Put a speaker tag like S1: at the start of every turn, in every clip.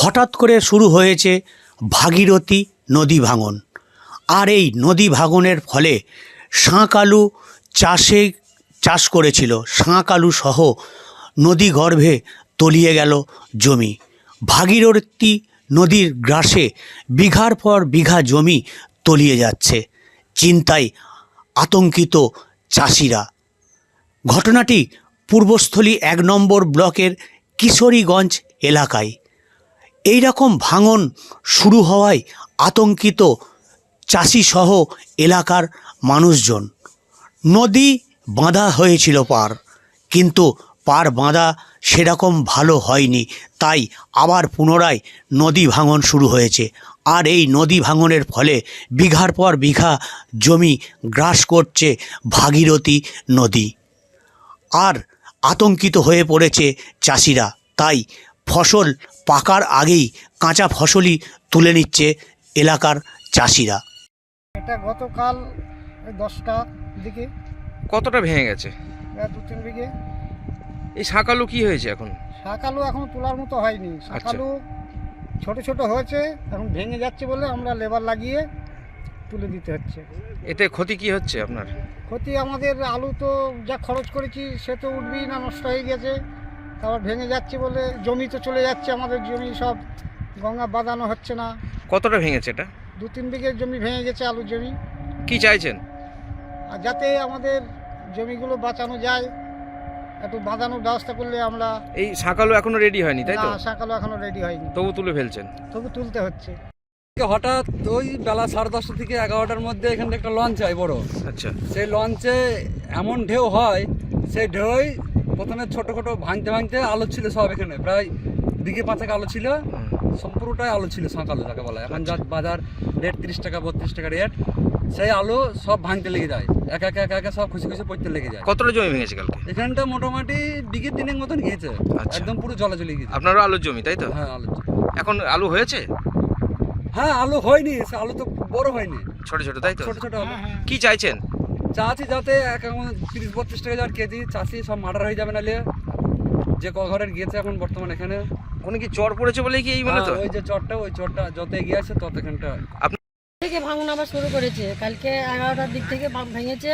S1: হঠাৎ করে শুরু হয়েছে ভাগীরথী নদী ভাঙন। আর এই নদী ভাঙনের ফলে শাঁক আলু চাষ করেছিল, শাঁক আলু সহ নদী গর্ভে তলিয়ে গেল জমি। ভাগীরথী নদীর গ্রাসে বিঘার পর বিঘা জমি তলিয়ে যাচ্ছে। চিন্তায় আতঙ্কিত চাষিরা। ঘটনাটি পূর্বস্থলী 1 নম্বর ব্লকের কিশোরীগঞ্জ এলাকায়। এই রকম ভাঙন শুরু হওয়ায় আতঙ্কিত চাষিসহ এলাকার মানুষজন। নদী বাঁধা হয়েছিল কিন্তু পার বাঁধা সেরকম ভালো হয়নি, তাই আবার পুনরায় নদী ভাঙন শুরু হয়েছে। আর এই নদী ভাঙনের ফলে বিঘার পর বিঘা জমি গ্রাস করছে ভাগীরথী নদী। আর আতঙ্কিত হয়ে পড়েছে চাষিরা, তাই ফসল পাকার আগেই কাঁচা ফসলই তুলে নিচ্ছে এলাকার চাষিরা।
S2: এটা গতকাল 10টা দিকে।
S3: কতটা ভেঙে গেছে?
S2: 2-3 বিঘে।
S3: এই শাঁক আলু কি হয়েছে এখন?
S2: শাঁক আলু এখন তোলার মতো হয়নি। শাঁক আলু ছোট ছোট হয়েছে, এখন ভেঙে যাচ্ছে বলে আমরা লেবার লাগিয়ে তুলে দিতে হচ্ছে।
S3: এতে ক্ষতি কি হচ্ছে আপনার?
S2: ক্ষতি আমাদের আলু তো যা খরচ করেছি সে তো উঠবেই না, নষ্ট হয়ে গেছে। তারপর ভেঙে যাচ্ছে বলে জমি তো চলে যাচ্ছে, আমাদের জমি সব গঙ্গা বাঁধানো হচ্ছে না।
S3: কতটা ভেঙেছে এটা?
S2: 2-3 বিঘে জমি ভেঙে গেছে, আলুর জমি।
S3: কি চাইছেন?
S2: আর যাতে আমাদের জমিগুলো বাঁচানো যায়, একটু বাঁধানোর ব্যবস্থা করলে আমরা।
S3: এই শাঁক আলু এখনো রেডি হয়নি তাই তো?
S2: না, শাঁক আলু এখনো রেডি হয়নি,
S3: তবু তুলে ফেলছেন?
S2: তবু তুলতে হচ্ছে।
S4: হঠাৎ ওই বেলা 10:30 থেকে 11টার মধ্যে এখানে একটা লঞ্চ হয় বড়।
S3: আচ্ছা।
S4: সেই লঞ্চে এমন ঢেউ হয়, সেই ঢেউই প্রথমে ছোট ছোট ভাঙতে ভাঙতে আলো ছিল সব, এখানে প্রায় বিঘে 5 আলো ছিল, সম্পূর্ণটাই আলো ছিল শাঁক আলু যাকে বলা। এখন যা বাজার রেট 30 টাকা 32 টাকা রেট, সেই আলু সব ভাঙতে লেগে যায়, একা একা সব খুশি পড়তে লেগে যায়।
S3: কতটা জমি ভেঙেছে কালকে?
S4: এখানটা মোটামুটি বিঘে 3 মতন গিয়েছে।
S3: আচ্ছা।
S4: একদম পুরো জলে চলে গিয়েছে।
S3: আপনারও আলুর জমি তাই তো?
S4: হ্যাঁ, আলু।
S3: এখন আলু হয়েছে?
S4: হ্যাঁ, আলু হয়নি, সে আলু তো বড় হয়নি,
S3: ছোট ছোট তাই তো?
S4: ছোট ছোট আলু।
S3: কি চাইছেন?
S4: চাষি যাতে 30-32 টাকা যার কেজি, চাষি সব মার্ডার হয়ে যাবে, নাহলে যে ঘরের গিয়েছে এখন বর্তমান এখানে।
S3: ওখানে কি চর পড়েছে বলে কি এই মূলত?
S4: ওই যে চরটা যত এগিয়ে আছে তত এখানটা
S5: থেকে ভাঙন আবার শুরু করেছে। কালকে 11টার দিক থেকে ভেঙেছে,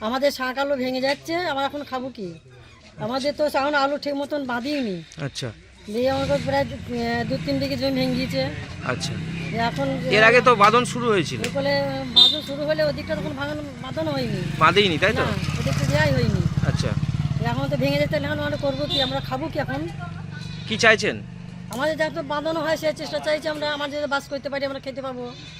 S5: আমাদের শাঁক আলু ভেঙে যাচ্ছে। আমরা এখন খাবো কি? আমাদের তো এখন আলু ঠিক মতন বাঁধিনি।
S3: আচ্ছা।
S5: দিয়ে আমাকে প্রায় 2-3 দিকে জমি ভেঙে গিয়েছে।
S3: আচ্ছা।
S5: এখন
S3: এর আগে তো বাঁধন শুরু হয়েছিল।
S5: বলে বাঁধন শুরু হলে ওদিকটা তখন বাঁধানো হয়নি,
S3: বাঁধেইনি তাই তো?
S5: না, ওদিকটা দেওয়াই হয়নি।
S3: আচ্ছা।
S5: এখন তো ভেঙে যাচ্ছে, এখন আমরা করবো কি? আমরা খাবো কি এখন?
S3: কি চাইছেন?
S5: আমাদের যাতে বাঁধানো হয় সেই চেষ্টা চাইছি আমরা, আমার যাতে বাস করতে পারি, আমরা খেতে পাবো।